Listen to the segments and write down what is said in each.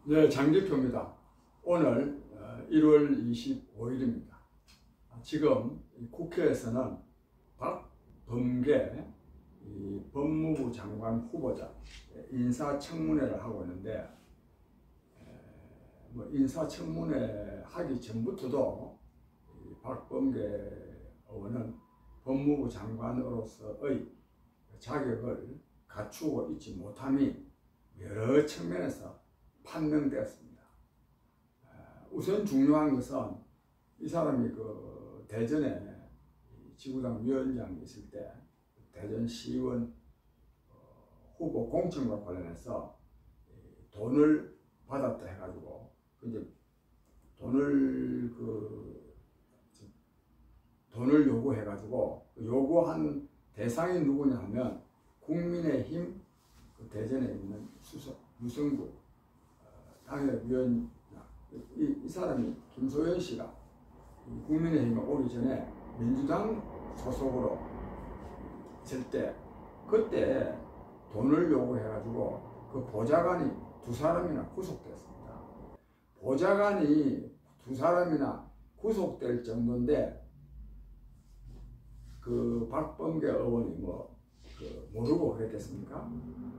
네, 장기표입니다. 오늘 1월 25일입니다. 지금 국회에서는 박범계 법무부 장관 후보자 인사청문회를 하고 있는데, 인사청문회 하기 전부터도 박범계 의원은 법무부 장관으로서의 자격을 갖추고 있지 못함이 여러 측면에서 판명되었습니다. 우선 중요한 것은 이 사람이 그 대전에 지구당 위원장이 있을 때 대전 시의원 후보 공천과 관련해서 돈을 받았다 해가지고 이제 돈을 요구해가지고 요구한 대상이 누구냐 하면 국민의힘 대전에 있는 유성구 당협위원, 이 사람이 김소연 씨가 국민의힘에 오기 전에 민주당 소속으로 있을 때 그때 돈을 요구해가지고 그 보좌관이 2사람이나 구속됐습니다. 보좌관이 2사람이나 구속될 정도인데 그 박범계 의원이 모르고 그랬겠습니까?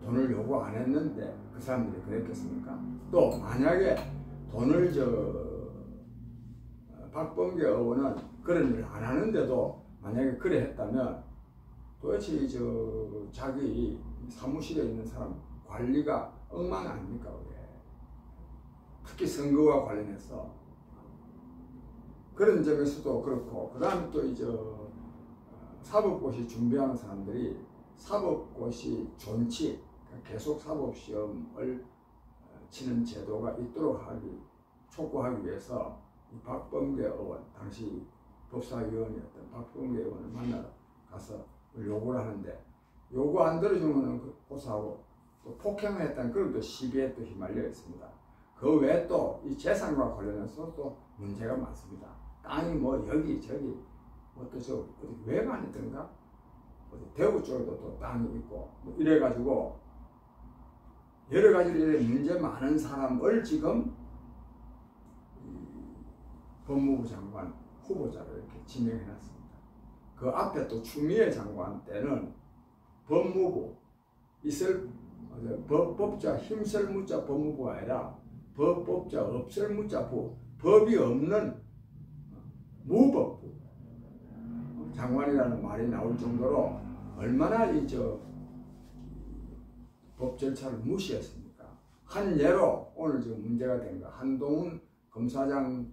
돈을 요구 안 했는데 그 사람들이 그랬겠습니까? 또 만약에 돈을 박범계 의원은 그런 일을 안 하는데도 만약에 그래 했다면 도대체 자기 사무실에 있는 사람 관리가 엉망 아닙니까? 그게? 특히 선거와 관련해서 그런 점에서도 그렇고, 그 다음에 또 사법고시 준비하는 사람들이 사법고시 존치, 계속 사법시험을 치는 제도가 있도록 촉구하기 위해서 이 박범계 의원, 당시 법사위원이었던 박범계 의원을 만나러 가서 요구를 하는데, 요구 안 들어주면 고소하고 또 폭행을 했다는 그런 또 시비에 또 휘말려 있습니다. 그 외에 또 이 재산과 관련해서 또 문제가 많습니다. 땅이 여기저기 어디 외관이든가 대구 쪽에도 또 땅이 있고 이래가지고 여러 가지로 문제 많은 사람을 지금 법무부 장관 후보자로 이렇게 지명해 놨습니다. 그 앞에 또 추미애 장관 때는 법무부 법자 힘쓸 무자 법무부가 아니라 법자 없을 무자 법이 없는 무법부 장관이라는 말이 나올 정도로 얼마나 법 절차를 무시했습니까? 한 예로 오늘 지금 문제가 된 거, 한동훈 검사장을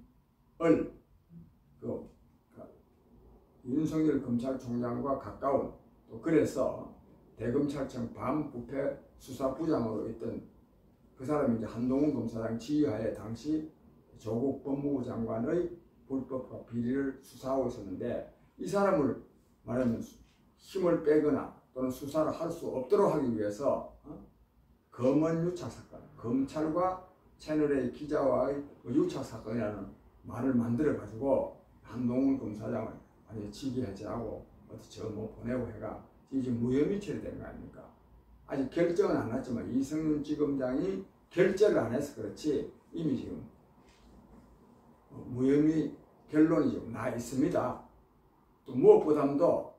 윤석열 검찰총장과 가까운, 또 그래서 대검찰청 반부패 수사부장으로 있던 그 사람이 이제 한동훈 검사장 지휘하에 당시 조국 법무부 장관의 불법과 비리를 수사하고 있었는데, 이 사람을 말하면 힘을 빼거나 또는 수사를 할 수 없도록 하기 위해서 검언 유착 사건, 검찰과 채널A 기자와의 유착 사건이라는 말을 만들어 가지고 한동훈 검사장을 완전히 직위 해제하고 어디 보내고 해가 이제 무혐의 처리된 거 아닙니까? 아직 결정은 안 났지만 이승윤 지검장이 결재를 안 해서 그렇지 이미 지금 무혐의 결론이 좀 나 있습니다. 또 무엇보다도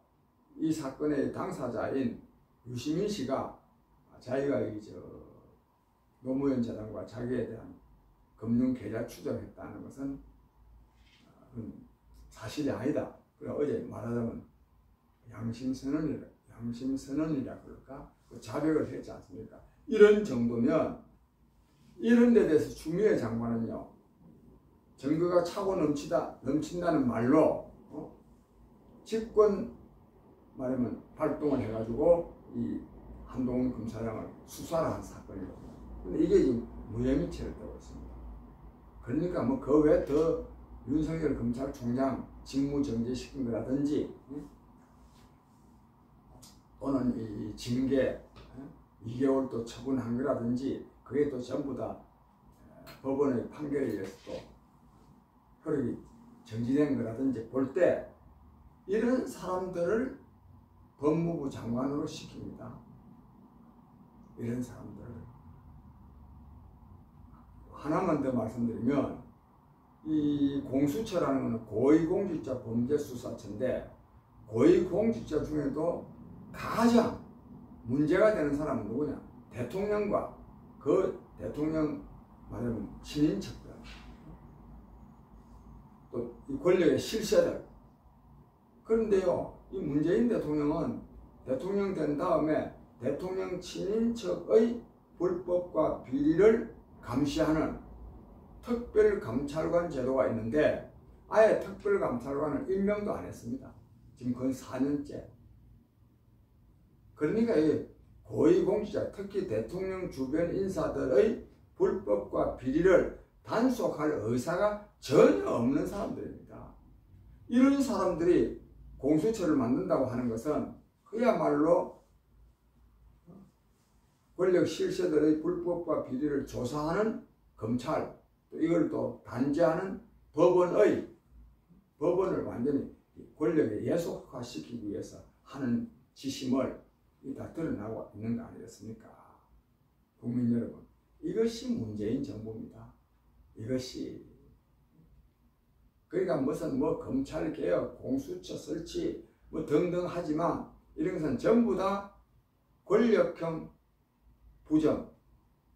이 사건의 당사자인 유시민 씨가 자기가 노무현 재단과 자기에 대한 금융 계좌 추적했다는 것은 사실이 아니다. 그래 어제 말하자면 양심선언이라 그럴까? 자백을 했지 않습니까? 이런 정도면 이런 데 대해서 추미애 장관은요, 증거가 차고 넘친다는 말로 직권 말하면 발동을 해가지고 이 한동훈 검사장을 수사를 한 사건이거든요. 근데 이게 지금 무혐의 처리되고 있습니다. 그러니까 그 외에 더 윤석열 검찰총장 직무 정지시킨 거라든지 또는 이 징계 2개월 또 처분한 거라든지 그게 또 전부 다 법원의 판결에 의해서 또 효력이 정지된 거라든지 볼 때 이런 사람들을 법무부 장관으로 시킵니다. 이런 사람들을 하나만 더 말씀드리면 이 공수처라는 것은 고위공직자 범죄수사처인데 고위공직자 중에도 가장 문제가 되는 사람은 누구냐? 대통령과 그 대통령 말하면 친인척들, 또 이 권력의 실세들. 그런데요, 이 문재인 대통령은 대통령 된 다음에 대통령 친인척의 불법과 비리를 감시하는 특별감찰관 제도가 있는데 아예 특별감찰관을 임명도 안 했습니다. 지금 거의 4년째. 그러니까 이 고위공직자, 특히 대통령 주변 인사들의 불법과 비리를 단속할 의사가 전혀 없는 사람들입니다. 이런 사람들이 공수처를 만든다고 하는 것은 그야말로 권력 실세들의 불법과 비리를 조사하는 검찰, 또 이걸 또 단죄하는 법원을 완전히 권력에 예속화시키기 위해서 하는 지심을 다 드러나고 있는 거 아니겠습니까? 국민 여러분, 이것이 문재인 정부입니다. 이것이. 그러니까 무슨 검찰 개혁, 공수처 설치 등등 하지만 이런 것은 전부 다 권력형 부정,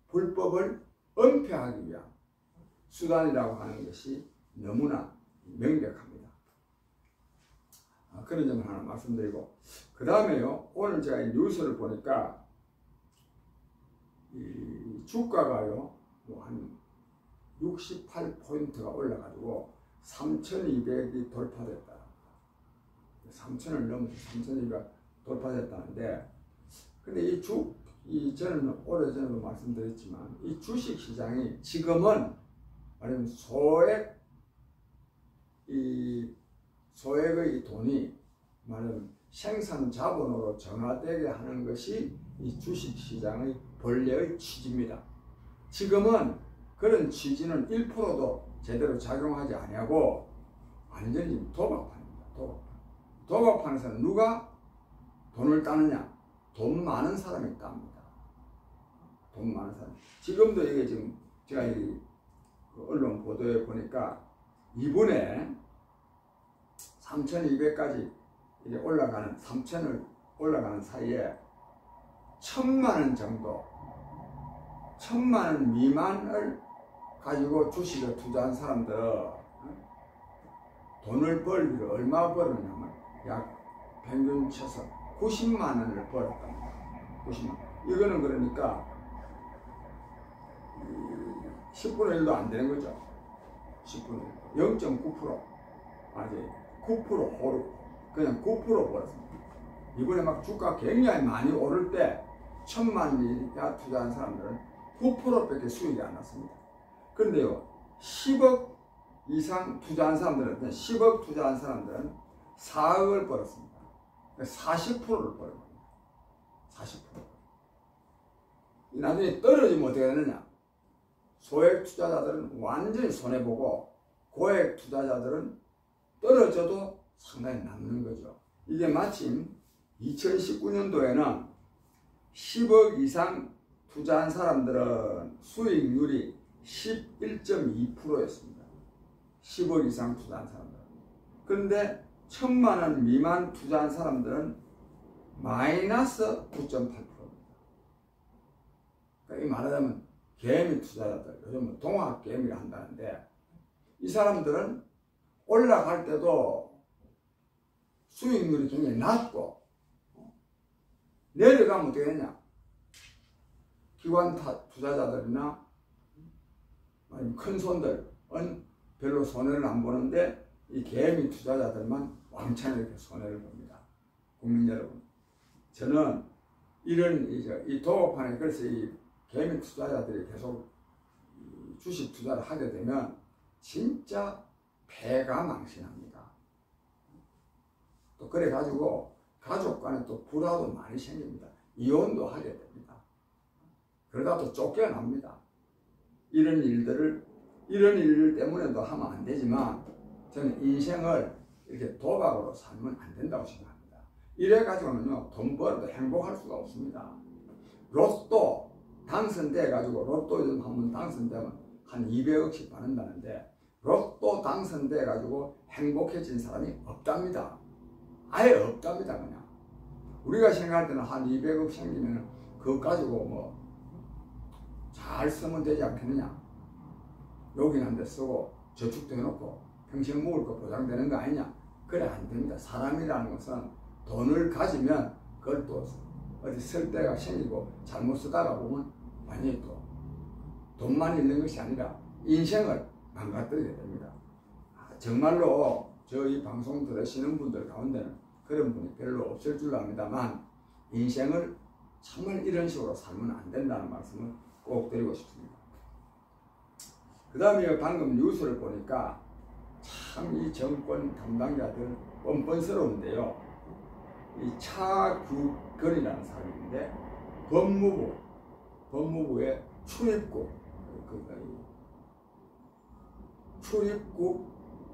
불법을 은폐하기 위한 수단이라고 하는 것이 너무나 명백합니다. 그런 점을 하나 말씀드리고, 그 다음에요, 오늘 제가 이 뉴스를 보니까 이 주가가요 한 68포인트가 올라가지고 3,200이 돌파됐다. 3,000을 넘어서 3,200 돌파됐다는데, 근데 저는 오래전에도 말씀드렸지만 이 주식 시장이 지금은 말하면 소액의 돈이 말하면 생산 자본으로 정화되게 하는 것이 이 주식 시장의 본래의 취지입니다. 지금은 그런 취지는 1%도 제대로 작용하지 아니하고 완전히 도박판입니다. 도박판에서는 누가 돈을 따느냐? 돈 많은 사람이 땁니다. 돈 많은 사람. 지금도 이게 지금 제가 이 언론 보도에 보니까 이번에 3,200까지 이제 올라가는 3,000을 올라가는 사이에 1,000만 원 정도, 1,000만 원 미만을 가지고 주식을 투자한 사람들은 돈을 벌기를 얼마 벌었냐면 약 평균 쳐서 90만 원을 벌었답니다. 90만 원. 이거는 그러니까 10분의 1도 안 되는 거죠. 10분의 1. 0.9%. 아직 9% 오르고 그냥 9% 벌었습니다. 이번에 막 주가 굉장히 많이 오를 때 1,000만 이하 투자한 사람들은 9%밖에 수익이 안 났습니다. 그런데요, 10억 이상 투자한 사람들은 10억 투자한 사람들은 4억을 벌었습니다. 40%를 벌은 겁니다. 40%. 나중에 떨어지면 어떻게 되느냐? 소액 투자자들은 완전히 손해보고 고액 투자자들은 떨어져도 상당히 남는 거죠. 이게 마침 2019년도에는 10억 이상 투자한 사람들은 수익률이 11.2%였습니다. 10억 이상 투자한 사람들은. 그런데 1,000만 원 미만 투자한 사람들은 마이너스 9.8%입니다. 그러니까 이 말하자면 개미 투자자들, 요즘 동학 개미를 한다는데 이 사람들은 올라갈 때도 수익률이 굉장히 낮고 내려가면 어떻게 되냐? 기관 투자자들이나 아니면 큰 손들은 별로 손해를 안 보는데 이 개미 투자자들만 왕창 이렇게 손해를 봅니다. 국민 여러분, 저는 이런 이 도박판에 그래서 이 개미 투자자들이 계속 주식 투자를 하게 되면 진짜 폐가 망신합니다. 또 그래 가지고 가족 간에 또 불화도 많이 생깁니다. 이혼도 하게 됩니다. 그러다 또 쫓겨납니다. 이런 일들 때문에도 하면 안 되지만 저는 인생을 이렇게 도박으로 살면 안 된다고 생각합니다. 이래 가지고는요, 돈 벌어도 행복할 수가 없습니다. 로또 당선돼 가지고 로또 한번 당선되면 한 200억씩 받는다는데 로또 당선돼 가지고 행복해진 사람이 없답니다. 아예 없답니다. 그냥 우리가 생각할 때는 한 200억 생기면 그거 가지고 뭐 잘 쓰면 되지 않겠느냐, 여긴 한 대 쓰고 저축도 해놓고 평생 먹을 거 보장되는 거 아니냐. 그래 안 됩니다. 사람이라는 것은 돈을 가지면 그걸 또 어디 쓸 때가 생기고 잘못 쓰다가 보면 완전히 또 돈만 있는 것이 아니라 인생을 망가뜨리게 됩니다. 정말로 저희 방송 들으시는 분들 가운데는 그런 분이 별로 없을 줄 압니다만 인생을 정말 이런 식으로 살면 안 된다는 말씀을 꼭 드리고 싶습니다. 그 다음에 방금 뉴스를 보니까 참 이 정권 담당자들 뻔뻔스러운데요. 이 차규근이라는 사람인데 법무부의 출입국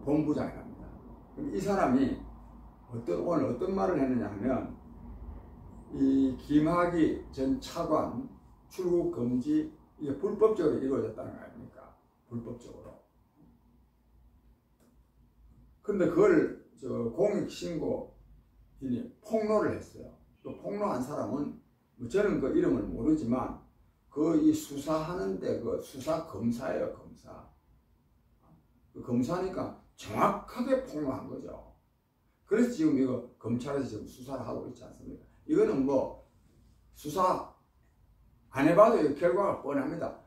본부장이랍니다. 이 사람이 오늘 어떤 말을 했느냐 하면 이 김학의 전 차관 출국 금지 이게 불법적으로 이루어졌다는 거 아닙니까? 불법적으로. 근데 그걸 공익신고인이 폭로를 했어요. 또 폭로한 사람은 저는 그 이름을 모르지만 그 이 수사하는데 그 수사 검사예요, 검사. 그 검사니까 정확하게 폭로한 거죠. 그래서 지금 이거 검찰에서 지금 수사를 하고 있지 않습니까? 이거는 뭐 수사 안 해봐도 결과가 뻔합니다.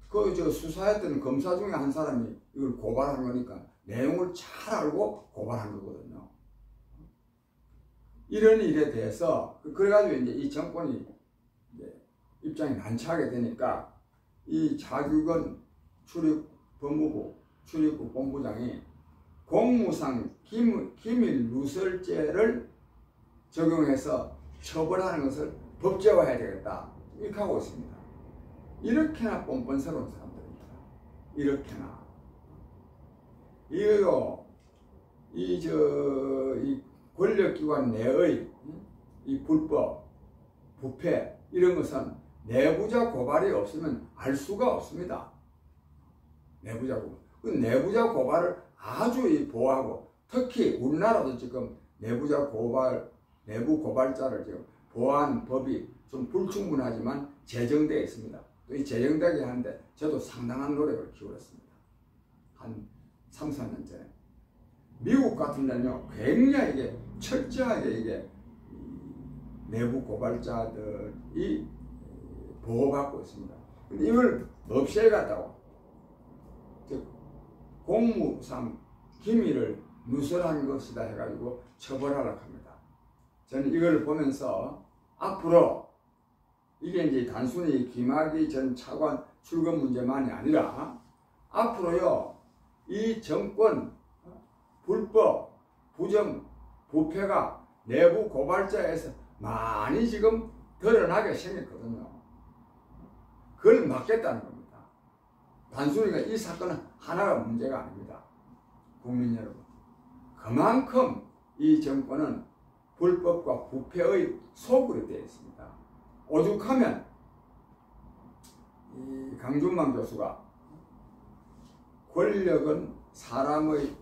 그 수사했던 검사 중에 한 사람이 이걸 고발한 거니까 내용을 잘 알고 고발한 거거든요. 이런 일에 대해서 그래가지고 이제 이 정권이 이제 입장이 난처하게 되니까 이 차규근 법무부 출입국 본부장이 공무상 기밀 누설죄를 적용해서 처벌하는 것을 법제화해야 되겠다 이렇게 하고 있습니다. 이렇게나 뻔뻔스러운 사람들입니다. 이렇게나 이거 이 권력기관 내의 이 불법 부패 이런 것은 내부자 고발이 없으면 알 수가 없습니다. 내부자 고발. 그 내부자 고발을 아주 보호하고 특히 우리나라도 지금 내부 고발자를 지금 보호하는 법이 좀 불충분하지만 제정되어 있습니다. 또 이 제정되게 하는데 저도 상당한 노력을 기울였습니다. 한 3, 4년 전에. 미국 같은 데는요, 굉장히 이게 철저하게 이게 내부 고발자들이 보호받고 있습니다. 근데 이걸 없애겠다고. 즉, 공무상 기밀을 누설한 것이다 해가지고 처벌하려고 합니다. 저는 이걸 보면서 앞으로 이게 이제 단순히 김학의 전 차관 출근 문제만이 아니라 앞으로요 이 정권 불법 부정 부패가 내부 고발자에서 많이 지금 드러나게 생겼거든요. 그걸 막겠다는 겁니다. 단순히 이 사건은 하나가 문제가 아닙니다. 국민 여러분, 그만큼 이 정권은 불법과 부패의 소굴이 되어 있습니다. 오죽하면 이 강준만 교수가 권력은 사람의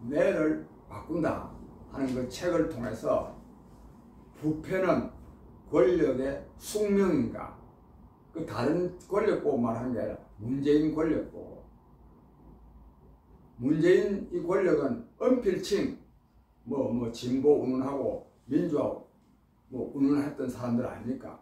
뇌를 바꾼다 하는 그 책을 통해서 부패는 권력의 숙명인가, 그 다른 권력 보고 말하는 게 아니라 문재인 권력 보고, 문재인 이 권력은 은필칭 뭐 진보 운운하고 민주화 뭐 운운했던 사람들 아닙니까?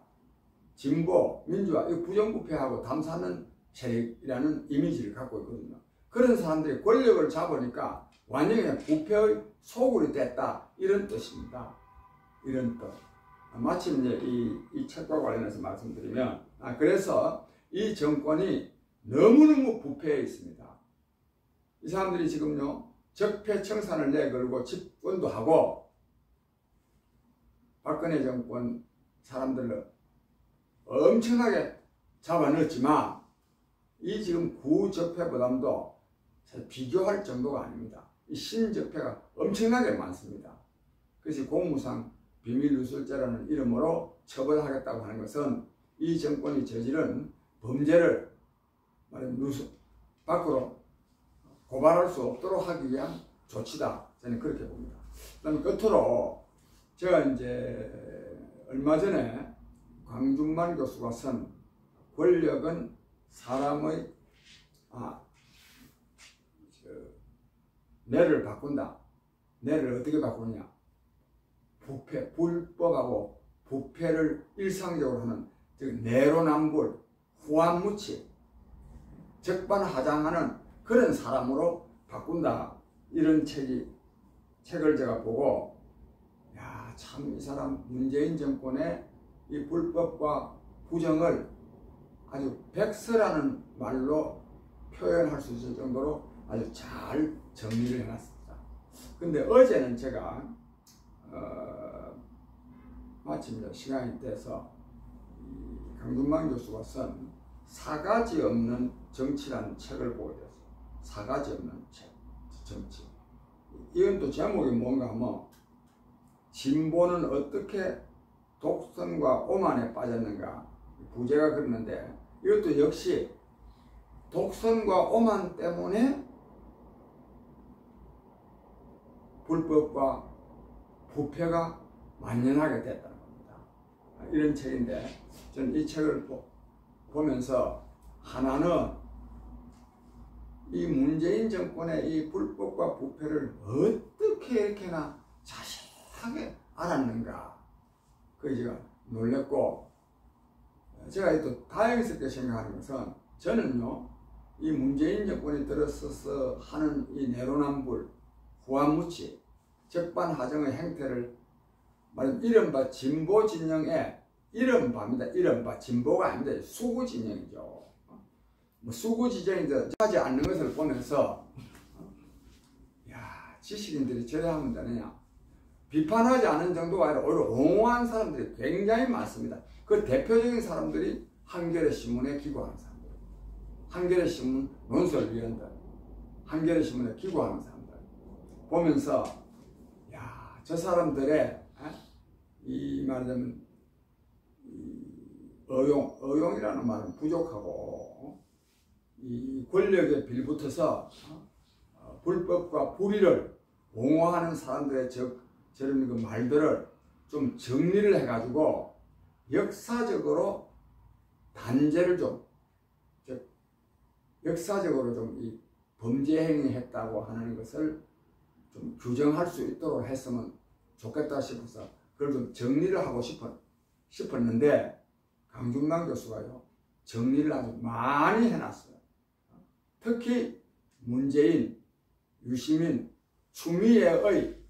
진보, 민주화, 이 부정부패하고 담사는 세력이라는 이미지를 갖고 있거든요. 그런 사람들이 권력을 잡으니까 완전히 그냥 부패의 소굴이 됐다 이런 뜻입니다. 이런 뜻. 마침 이제 이 책과 관련해서 말씀드리면 그래서 이 정권이 너무너무 부패해 있습니다. 이 사람들이 지금요 적폐청산을 내걸고 집권도 하고 박근혜 정권 사람들을 엄청나게 잡아넣었지만 이 지금 구적폐보다도 비교할 정도가 아닙니다. 이 신적폐가 엄청나게 많습니다. 그래서 공무상 비밀누설죄라는 이름으로 처벌하겠다고 하는 것은 이 정권이 저지른 범죄를 밖으로 고발할 수 없도록 하기 위한 조치다. 저는 그렇게 봅니다. 그다음에 끝으로 제가 이제 얼마 전에 광준만 교수가 쓴 권력은 사람의 뇌를 바꾼다. 뇌를 어떻게 바꾸냐? 부패, 불법하고 부패를 일상적으로 하는 즉 내로남불, 후한무치, 적반하장하는 그런 사람으로 바꾼다. 이런 책을 제가 보고 야, 참 이 사람 문재인 정권의 이 불법과 부정을 아주 백서라는 말로 표현할 수 있을 정도로 아주 잘 정리를 해놨습니다. 근데 어제는 제가 마침 시간이 돼서 강준만 교수가 쓴 사가지 없는 정치라는 책을 보게 됐어요. 사가지 없는 정치. 이건 또 제목이 뭔가 하면 진보는 어떻게 독선과 오만에 빠졌는가, 부제가 그러는데 이것도 역시 독선과 오만 때문에 불법과 부패가 만연하게 됐다는 겁니다. 이런 책인데 저는 이 책을 보면서 하나는 이 문재인 정권의 이 불법과 부패를 어떻게 이렇게나 자세하게 알았는가, 그 제가 놀랬고, 제가 또 다행스럽게 생각하는 것은 저는요 이 문재인 정권이 들어서서 하는 이 내로남불, 후한무치, 적반하장의 행태를 말하면 이른바 진보 진영의 이른바입니다. 이른바 진보가 아닙니다. 수구 진영이죠. 수구 진영이 하지 않는 것을 보면서 야, 지식인들이 저래 하면 되느냐. 비판하지 않은 정도가 아니라 오히려 옹호한 사람들이 굉장히 많습니다. 그 대표적인 사람들이 한겨레 신문에 기고하는 사람들, 한겨레 신문 논설위원들, 한겨레 신문에 기고하는 사람들 보면서 야, 저 사람들의 이 말하자면 의용이라는 말은 부족하고 이 권력에 빌붙어서 불법과 불의를 옹호하는 사람들의 저런 그 말들을 좀 정리를 해가지고 역사적으로 단죄를 좀, 즉 역사적으로 좀 이 범죄 행위했다고 하는 것을 좀 규정할 수 있도록 했으면 좋겠다 싶어서 그걸 좀 정리를 하고 싶었는데 강준만 교수가요 정리를 아주 많이 해놨어요. 특히 문재인, 유시민, 추미애의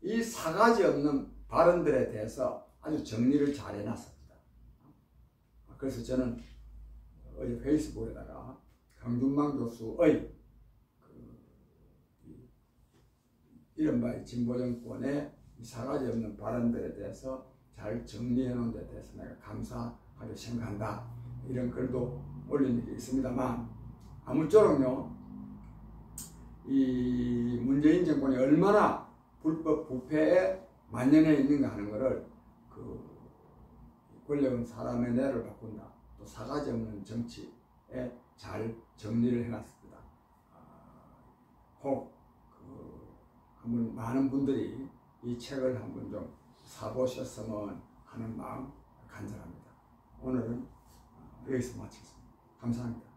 이 사가지 없는 발언들에 대해서 아주 정리를 잘 해놨습니다. 그래서 저는 어제 페이스북에다가 강준만 교수의 이른바 진보정권의 사가지 없는 발언들에 대해서 잘 정리해 놓은 데 대해서 내가 감사하게 생각한다. 이런 글도 올린 일이 있습니다만 아무쪼록요 이 문재인 정권이 얼마나 불법 부패에 만연해 있는가 하는 것을 그 권력은 사람의 뇌를 바꾼다. 또 사가지 없는 정치에 잘 정리를 해놨습니다. 혹 한번 많은 분들이 이 책을 한번 좀 사보셨으면 하는 마음 간절합니다. 오늘은 여기서 마치겠습니다. 감사합니다.